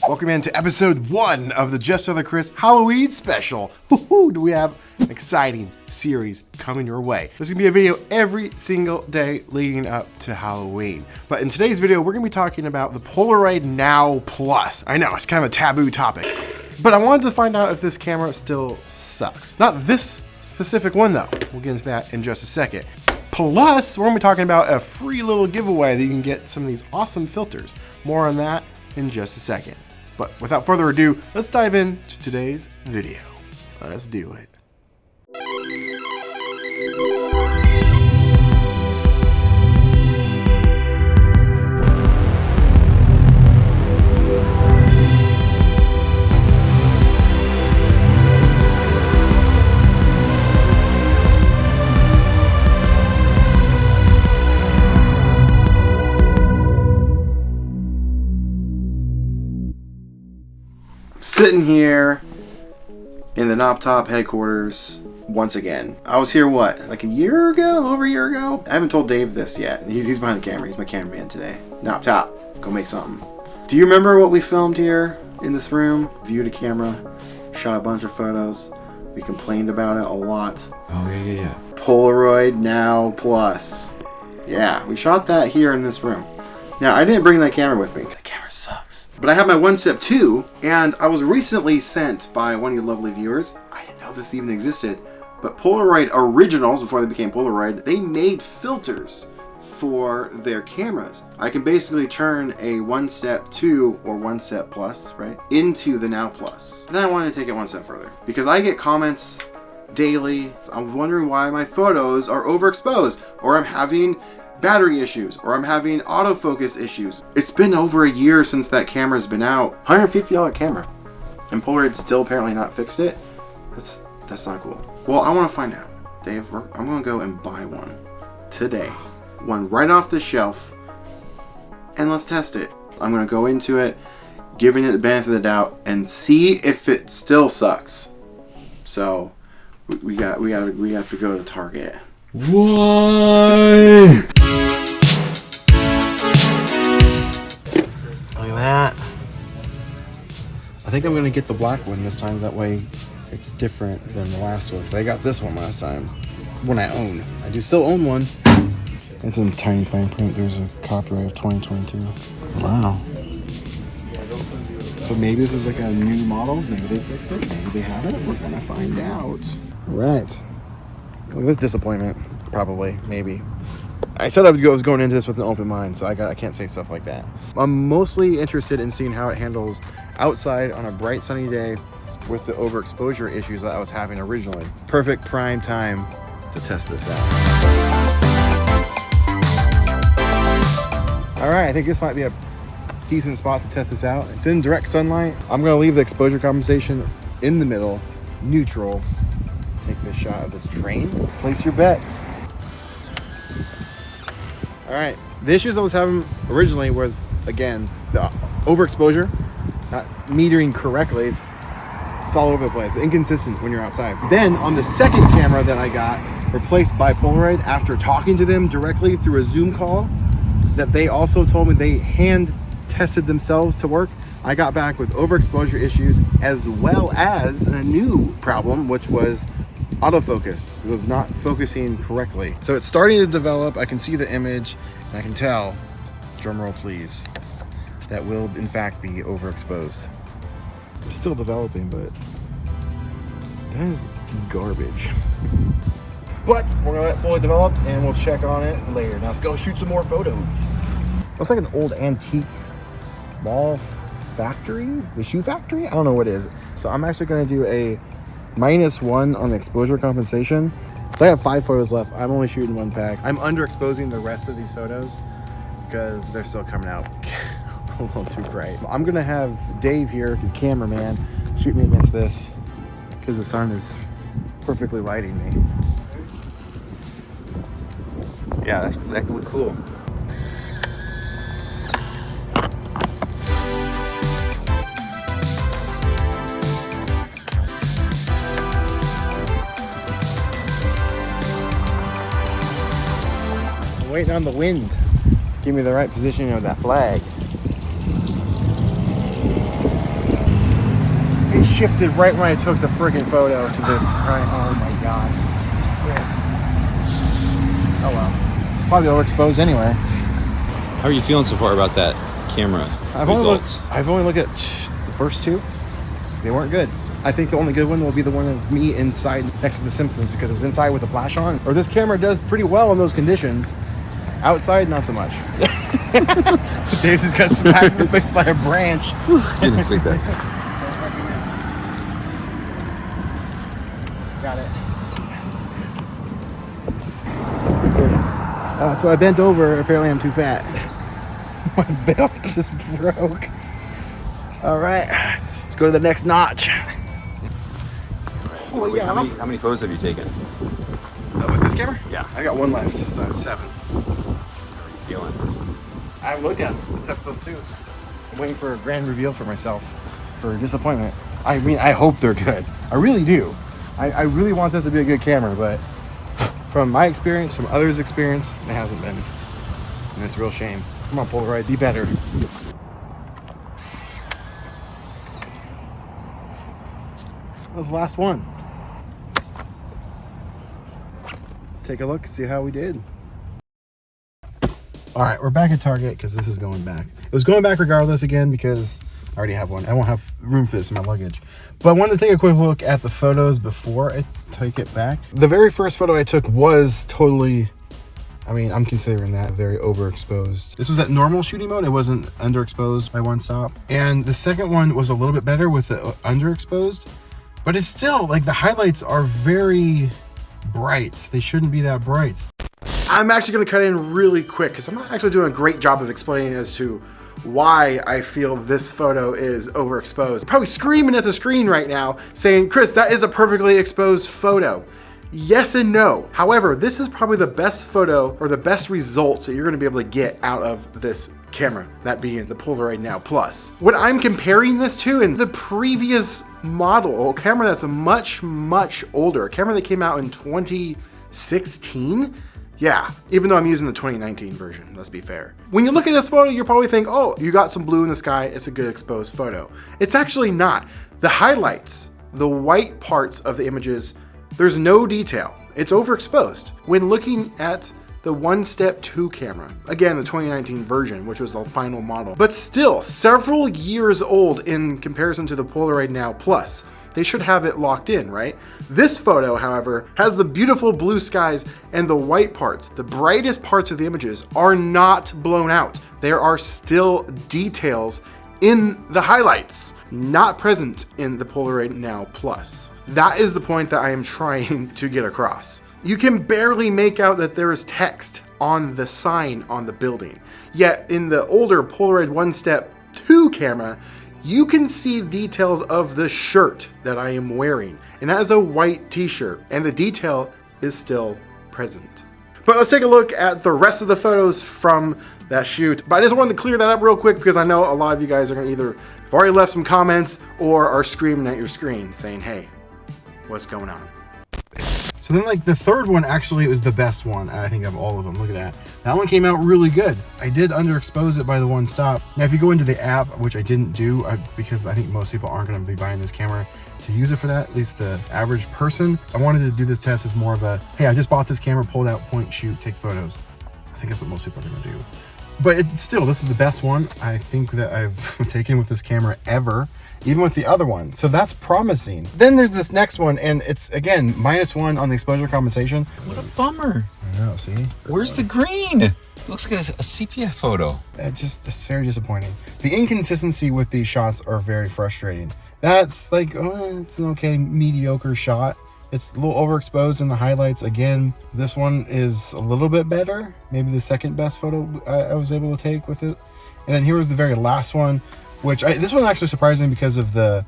Welcome into episode 1 of the Just Other Chris Halloween special. Woohoo! Do we have an exciting series coming your way? There's gonna be a video every single day leading up to Halloween. But in today's video, we're gonna be talking about the Polaroid NOW Plus. I know, it's kind of a taboo topic. But I wanted to find out if this camera still sucks. Not this specific one though. We'll get into that in just a second. Plus, we're gonna be talking about a free little giveaway that you can get some of these awesome filters. More on that in just a second. But without further ado, let's dive into today's video. Let's do it. Sitting here in the Knob Top headquarters once again. I was here, what, like a year ago? Over a year ago? I haven't told Dave this yet. He's behind the camera. He's my cameraman today. Knob Top, go make something. Do you remember what we filmed here in this room? Viewed a camera, shot a bunch of photos. We complained about it a lot. Oh, yeah. Polaroid NOW Plus. Yeah, we shot that here in this room. Now, I didn't bring that camera with me. The camera sucks. But I have my 1 Step 2, and I was recently sent by one of you lovely viewers. I didn't know this even existed, but Polaroid Originals, before they became Polaroid, they made filters for their cameras. I can basically turn a 1 Step 2 or 1 Step Plus, right, into the NOW Plus. And then I wanted to take it one step further, because I get comments daily. I'm wondering why my photos are overexposed, or I'm having battery issues, or I'm having autofocus issues. It's been over a year since that camera's been out. $150 camera. And Polaroid still apparently not fixed it. That's not cool. Well, I want to find out. Dave, I'm going to go and buy one today. One right off the shelf. And let's test it. I'm going to go into it, giving it the benefit of the doubt, and see if it still sucks. So, we have to go to Target. Why? Look at that. I think I'm gonna get the black one this time. That way it's different than the last one. Because I got this one last time. One I own. I do still own one. It's in tiny fine print. There's a copyright of 2022. Wow. So maybe this is like a new model. Maybe they fixed it. Maybe they haven't. We're gonna find out. Right. Well, this disappointment, probably, maybe. I said I was going into this with an open mind, so I can't say stuff like that. I'm mostly interested in seeing how it handles outside on a bright sunny day with the overexposure issues that I was having originally. Perfect prime time to test this out. All right, I think this might be a decent spot to test this out. It's in direct sunlight. I'm gonna leave the exposure compensation in the middle, neutral. Take this shot of this train. Place your bets. All right. The issues I was having originally was, again, the overexposure, not metering correctly. It's all over the place. Inconsistent when you're outside. Then on the second camera that I got replaced by Polaroid, after talking to them directly through a Zoom call, that they also told me they hand tested themselves to work, I got back with overexposure issues as well as a new problem, which was autofocus. It was not focusing correctly. So it's starting to develop. I can see the image and I can tell, drumroll please, that will in fact be overexposed. It's still developing, but that is garbage. But we're gonna let it fully develop and we'll check on it later. Now let's go shoot some more photos. Looks like an old antique mall factory, the shoe factory? I don't know what it is. So I'm actually gonna do a -1 on the exposure compensation. So I have 5 photos left. I'm only shooting 1 pack. I'm underexposing the rest of these photos because they're still coming out a little too bright. I'm gonna have Dave here, the cameraman, shoot me against this because the sun is perfectly lighting me. Yeah, that could look cool. Waiting on the wind. Give me the right positioning of that flag. shifted right when I took the friggin' photo to the right. Oh my god. Oh well. It's probably overexposed anyway. How are you feeling so far about that camera results? I've only looked at the first two. They weren't good. I think the only good one will be the one of me inside next to the Simpsons because it was inside with the flash on. Or this camera does pretty well in those conditions. Outside, not so much. Dave just got smacked in the face by a branch. Didn't expect that. Got it. So I bent over. Apparently, I'm too fat. My belt just broke. All right, let's go to the next notch. Oh, yeah. How many photos have you taken? With this camera? Yeah. I got one left, so I have 7. How are you feeling? I haven't looked at them, except those 2. I'm waiting for a grand reveal for myself, for disappointment. I mean, I hope they're good. I really do. I really want this to be a good camera, but from my experience, from others' experience, it hasn't been. And it's a real shame. Come on, Polaroid, be better. That was the last one. Let's take a look and see how we did. All right, we're back at Target because this is going back. It was going back regardless again because I already have one. I won't have room for this in my luggage. But I wanted to take a quick look at the photos before I take it back. The very first photo I took was totally, I mean, I'm considering that very overexposed. This was at normal shooting mode. It wasn't underexposed by one stop. And the second one was a little bit better with the underexposed, but it's still like the highlights are very bright. They shouldn't be that bright. I'm actually going to cut in really quick because I'm not actually doing a great job of explaining as to why I feel this photo is overexposed. Probably screaming at the screen right now saying, Chris, that is a perfectly exposed photo. Yes and no. However, this is probably the best photo or the best results that you're going to be able to get out of this camera, that being the Polaroid NOW Plus. What I'm comparing this to in the previous model, a camera that's a much older, a camera that came out in 2016. Yeah, even though I'm using the 2019 version, let's be fair. When you look at this photo, you'll probably think, oh, you got some blue in the sky, it's a good exposed photo. It's actually not. The highlights, the white parts of the images, there's no detail. It's overexposed. When looking at the 1-Step 2 camera, again, the 2019 version, which was the final model, but still several years old in comparison to the Polaroid NOW Plus. They should have it locked in, right? This photo, however, has the beautiful blue skies and the white parts. The brightest parts of the images are not blown out. There are still details in the highlights, not present in the Polaroid NOW Plus. That is the point that I am trying to get across. You can barely make out that there is text on the sign on the building. Yet in the older Polaroid 1-Step 2 camera, you can see details of the shirt that I am wearing. And that is a white t-shirt, and the detail is still present. But let's take a look at the rest of the photos from that shoot. But I just wanted to clear that up real quick because I know a lot of you guys are gonna either have already left some comments or are screaming at your screen saying, hey, what's going on? So then like the third one actually was the best one, I think, of all of them. Look at that. That one came out really good. I did underexpose it by the 1-stop. Now if you go into the app, which I didn't do because I think most people aren't going to be buying this camera to use it for that, at least the average person. I wanted to do this test as more of a, hey, I just bought this camera, pulled out, point, shoot, take photos. I think that's what most people are going to do. But still, this is the best one I think that I've taken with this camera ever, even with the other one. So that's promising. Then there's this next one, and it's, again, -1 on the exposure compensation. What a bummer. I know, see? Where's the green? It looks like a sepia photo. It's very disappointing. The inconsistency with these shots are very frustrating. That's like, oh, it's an okay, mediocre shot. It's a little overexposed in the highlights. Again, this one is a little bit better. Maybe the second best photo I was able to take with it. And then here was the very last one, which this one actually surprised me because of the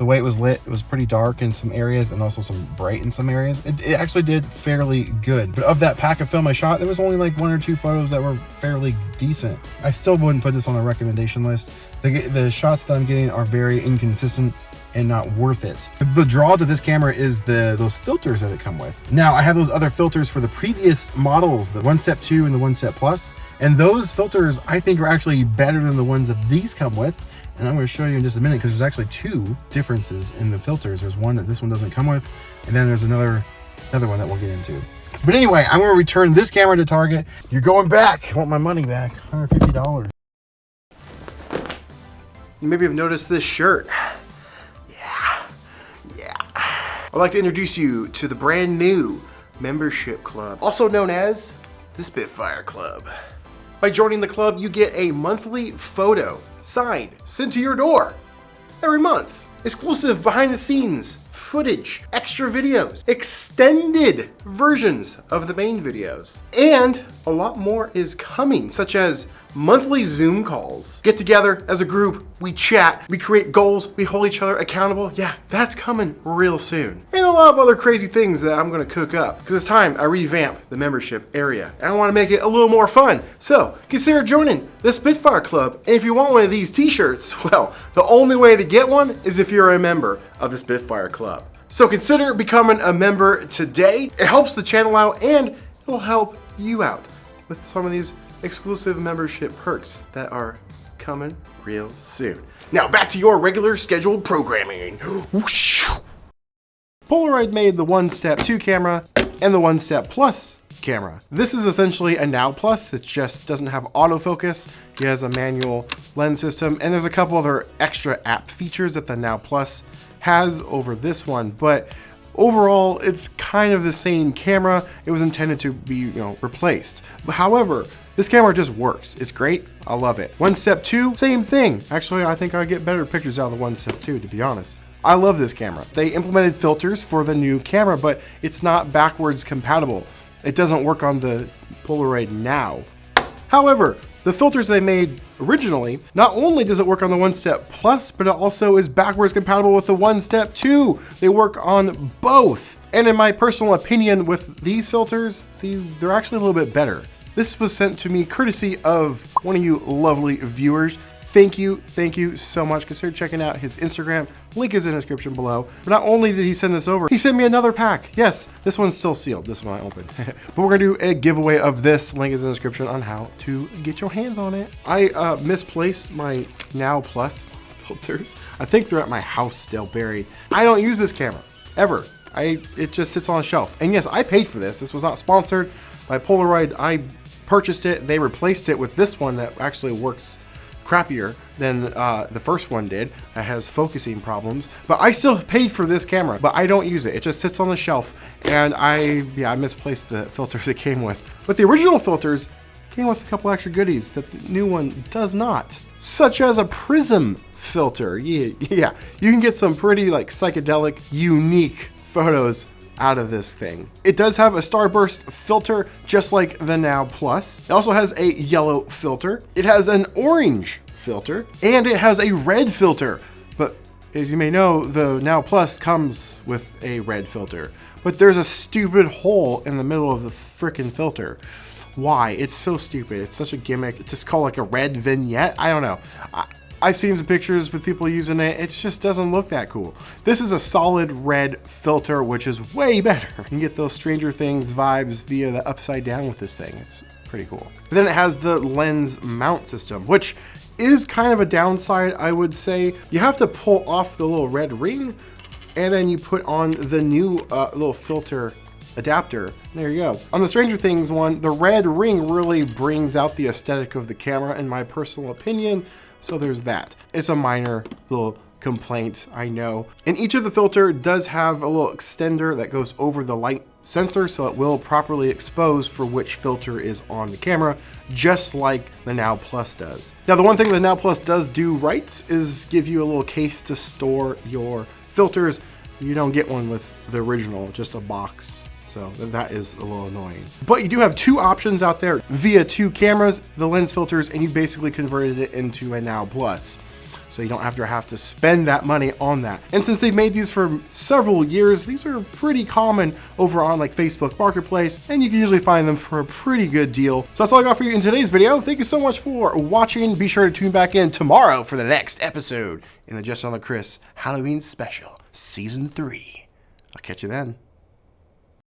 way it was lit. It was pretty dark in some areas and also some bright in some areas. It actually did fairly good. But of that pack of film I shot, there was only like 1 or 2 photos that were fairly decent. I still wouldn't put this on a recommendation list. The shots that I'm getting are very inconsistent and not worth it. The draw to this camera is those filters that it come with. Now I have those other filters for the previous models, the 1 Step 2 and the 1 Step Plus, and those filters I think are actually better than the ones that these come with. And I'm going to show you in just a minute because there's actually two differences in the filters. There's one that this one doesn't come with, and then there's another one that we'll get into. But anyway, I'm going to return this camera to Target. You're going back. I want my money back. $150. You maybe have noticed this shirt. Yeah. I'd like to introduce you to the brand new membership club, also known as the Spitfire Club. By joining the club, you get a monthly photo signed, sent to your door every month. Exclusive behind the scenes footage, extra videos, extended versions of the main videos, and a lot more is coming, such as monthly Zoom calls. Get together as a group, we chat, we create goals, we hold each other accountable. Yeah, that's coming real soon. And a lot of other crazy things that I'm gonna cook up, because it's time I revamp the membership area. And I wanna make it a little more fun. So consider joining the Spitfire Club. And if you want one of these t-shirts, well, the only way to get one is if you're a member of the Spitfire Club. So consider becoming a member today. It helps the channel out and it'll help you out with some of these exclusive membership perks that are coming real soon. Now back to your regular scheduled programming. Whoosh. Polaroid made the 1 Step 2 camera and the 1 Step Plus camera. This is essentially a Now Plus. It just doesn't have autofocus. It has a manual lens system, and there's a couple other extra app features that the Now Plus has over this one, but overall, it's kind of the same camera. It was intended to be, replaced. However, this camera just works. It's great. I love it. 1 Step 2, same thing. Actually, I think I get better pictures out of the 1 Step 2, to be honest. I love this camera. They implemented filters for the new camera, but it's not backwards compatible. It doesn't work on the Polaroid NOW. However, the filters they made originally, not only does it work on the 1 Step Plus, but it also is backwards compatible with the 1 Step 2. They work on both. And in my personal opinion, with these filters, they're actually a little bit better. This was sent to me courtesy of one of you lovely viewers. Thank you so much. Consider checking out his Instagram. Link is in the description below. But not only did he send this over, he sent me another pack. Yes, this one's still sealed. This one I opened. But we're gonna do a giveaway of this. Link is in the description on how to get your hands on it. I misplaced my Now Plus filters. I think they're at my house still buried. I don't use this camera, ever. It just sits on a shelf. And yes, I paid for this. This was not sponsored by Polaroid. I purchased it. They replaced it with this one that actually works crappier than the first one did. That has focusing problems, but I still paid for this camera, but I don't use it. It just sits on the shelf, and I misplaced the filters it came with. But the original filters came with a couple extra goodies that the new one does not, such as a prism filter. Yeah, you can get some pretty psychedelic, unique photos out of this thing. It does have a starburst filter, just like the Now Plus. It also has a yellow filter. It has an orange filter, and it has a red filter. But as you may know, the Now Plus comes with a red filter. But there's a stupid hole in the middle of the frickin' filter. Why? It's so stupid. It's such a gimmick. It's just called a red vignette. I don't know. I've seen some pictures with people using it. It just doesn't look that cool. This is a solid red filter, which is way better. You can get those Stranger Things vibes via the upside down with this thing. It's pretty cool. But then it has the lens mount system, which is kind of a downside, I would say. You have to pull off the little red ring, and then you put on the new little filter adapter. There you go. On the Stranger Things one, the red ring really brings out the aesthetic of the camera, in my personal opinion. So there's that. It's a minor little complaint, I know. And each of the filter does have a little extender that goes over the light sensor, so it will properly expose for which filter is on the camera, just like the Now Plus does. Now, the one thing the Now Plus does do right is give you a little case to store your filters. You don't get one with the original, just a box. So that is a little annoying. But you do have two options out there via two cameras, the lens filters, and you basically converted it into a Now Plus. so you don't have to spend that money on that. And since they've made these for several years, these are pretty common over on like Facebook Marketplace, and you can usually find them for a pretty good deal. So that's all I got for you in today's video. Thank you so much for watching. Be sure to tune back in tomorrow for the next episode in the Just on the Chris Halloween Special Season 3. I'll catch you then.